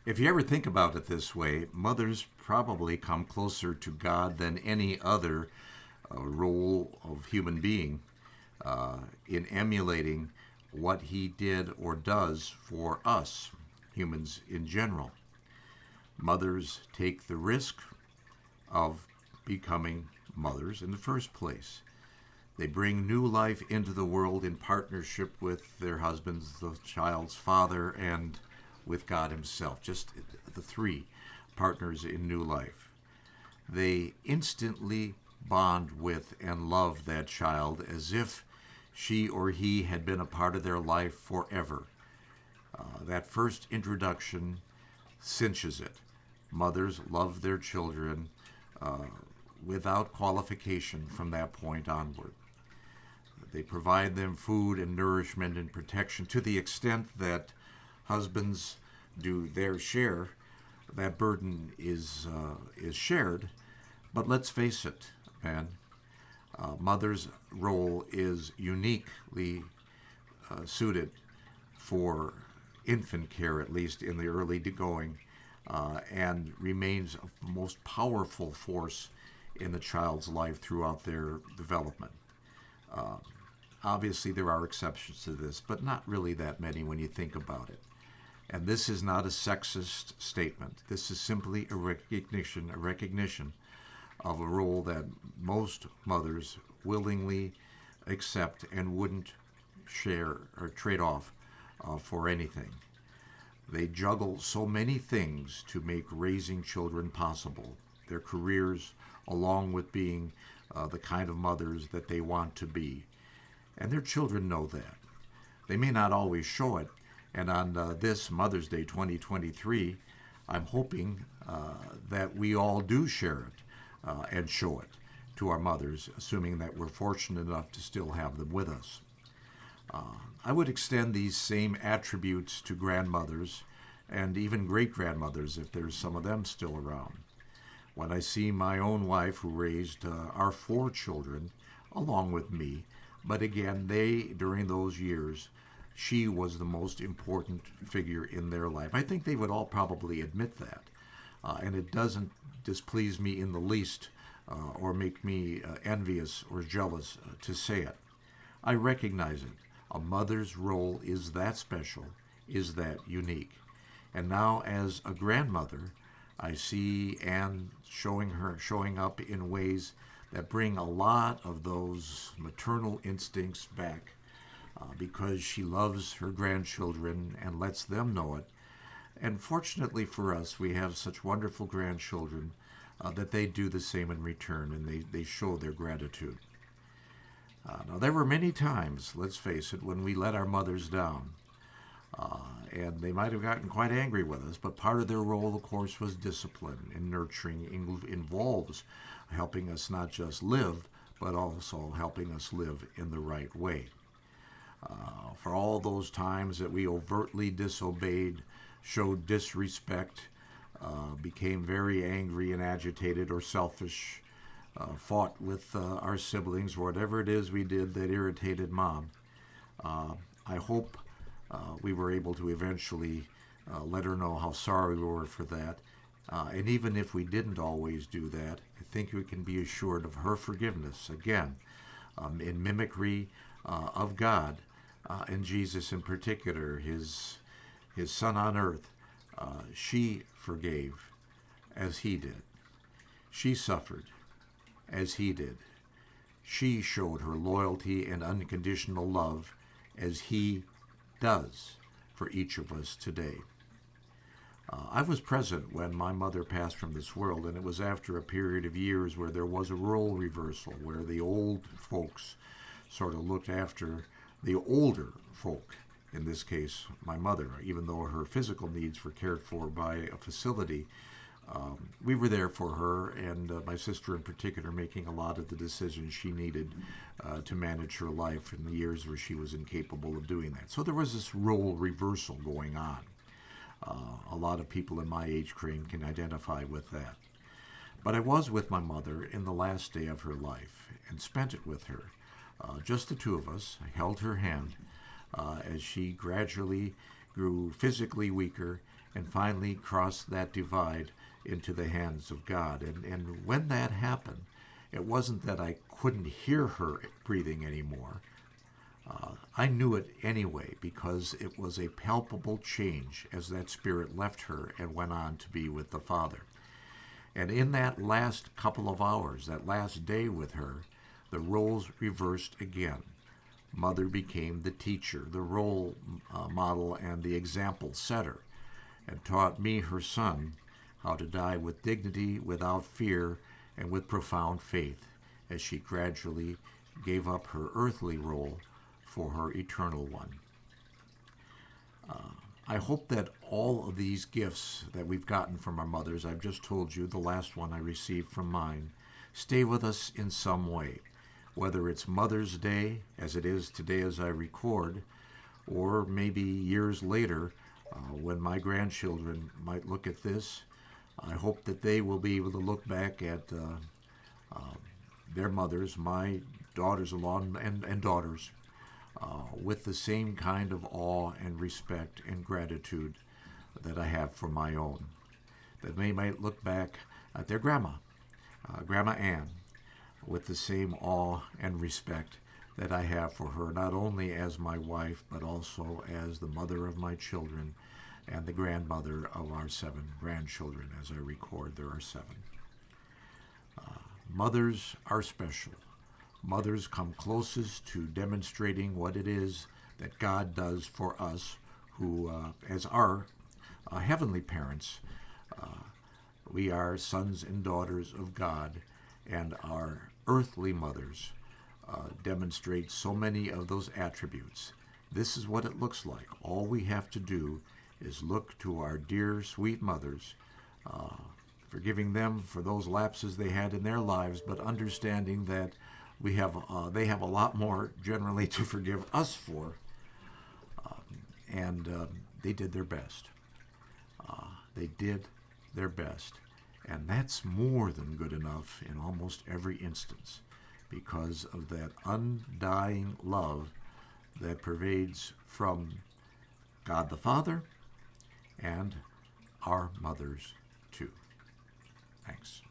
If you ever think about it this way, mothers probably come closer to God than any other role of human being in emulating what he did or does for us, humans in general. Mothers take the risk of becoming mothers in the first place. They bring new life into the world in partnership with their husbands, the child's father, and with God Himself. Just the three partners in new life. They instantly bond with and love that child as if she or he had been a part of their life forever. That first introduction cinches it. Mothers love their children uh, without qualification from that point onward. They provide them food and nourishment and protection to the extent that husbands do their share. That burden is shared. But let's face it, man, mother's role is uniquely suited for infant care, at least in the early going, and remains a most powerful force in the child's life throughout their development. Uh, Obviously, there are exceptions to this, but not really that many when you think about it. And this is not a sexist statement. This is simply a recognition of a role that most mothers willingly accept and wouldn't share or trade off for anything. They juggle so many things to make raising children possible. Their careers, along with being the kind of mothers that they want to be. And their children know that. They may not always show it. And on this Mother's Day 2023, I'm hoping that we all do share it and show it to our mothers, assuming that we're fortunate enough to still have them with us. I would extend these same attributes to grandmothers and even great grandmothers if there's some of them still around. When I see my own wife, who raised our four children along with me, but again, during those years, she was the most important figure in their life. I think they would all probably admit that. And it doesn't displease me in the least or make me envious or jealous to say it. I recognize it. A mother's role is that special, is that unique. And now, as a grandmother, I see Anne showing up in ways that bring a lot of those maternal instincts back because she loves her grandchildren and lets them know it. And fortunately for us, we have such wonderful grandchildren that they do the same in return and they show their gratitude. Now, there were many times, let's face it, when we let our mothers down. And they might have gotten quite angry with us, but part of their role, of course, was discipline and nurturing involves helping us not just live, but also helping us live in the right way. For all those times that we overtly disobeyed, showed disrespect, became very angry and agitated or selfish, fought with our siblings, whatever it is we did that irritated mom, I hope we were able to eventually let her know how sorry we were for that. And even if we didn't always do that, I think we can be assured of her forgiveness. Again, in mimicry of God and Jesus in particular, his son on earth, she forgave as he did. She suffered as he did. She showed her loyalty and unconditional love as he does for each of us today. I was present when my mother passed from this world, and it was after a period of years where there was a role reversal, where the old folks sort of looked after the older folk, in this case, my mother, even though her physical needs were cared for by a facility. We were there for her, and my sister in particular, making a lot of the decisions she needed to manage her life in the years where she was incapable of doing that. So there was this role reversal going on. A lot of people in my age frame can identify with that. But I was with my mother in the last day of her life and spent it with her. Just the two of us. I held her hand as she gradually grew physically weaker and finally crossed that divide into the hands of God. And when that happened, it wasn't that I couldn't hear her breathing anymore. I knew it anyway because it was a palpable change as that spirit left her and went on to be with the Father. And in that last couple of hours, that last day with her, the roles reversed again. Mother became the teacher, the role model, and the example setter, and taught me, her son, how to die with dignity, without fear, and with profound faith, as she gradually gave up her earthly role for her eternal one. I hope that all of these gifts that we've gotten from our mothers, I've just told you the last one I received from mine, stay with us in some way, whether it's Mother's Day, as it is today as I record, or maybe years later when my grandchildren might look at this. I hope that they will be able to look back at their mothers, my daughters-in-law and daughters, with the same kind of awe and respect and gratitude that I have for my own. That they might look back at their grandma, Grandma Ann, with the same awe and respect that I have for her, not only as my wife, but also as the mother of my children and the grandmother of our 7 grandchildren. As I record, there are 7. Mothers are special. Mothers come closest to demonstrating what it is that God does for us, who, as our heavenly parents, we are sons and daughters of God, and our earthly mothers demonstrate so many of those attributes. This is what it looks like. All we have to do is look to our dear, sweet mothers, forgiving them for those lapses they had in their lives, but understanding that they have a lot more generally to forgive us for, and they did their best. They did their best, and that's more than good enough in almost every instance, because of that undying love that pervades from God the Father and our mothers too. Thanks.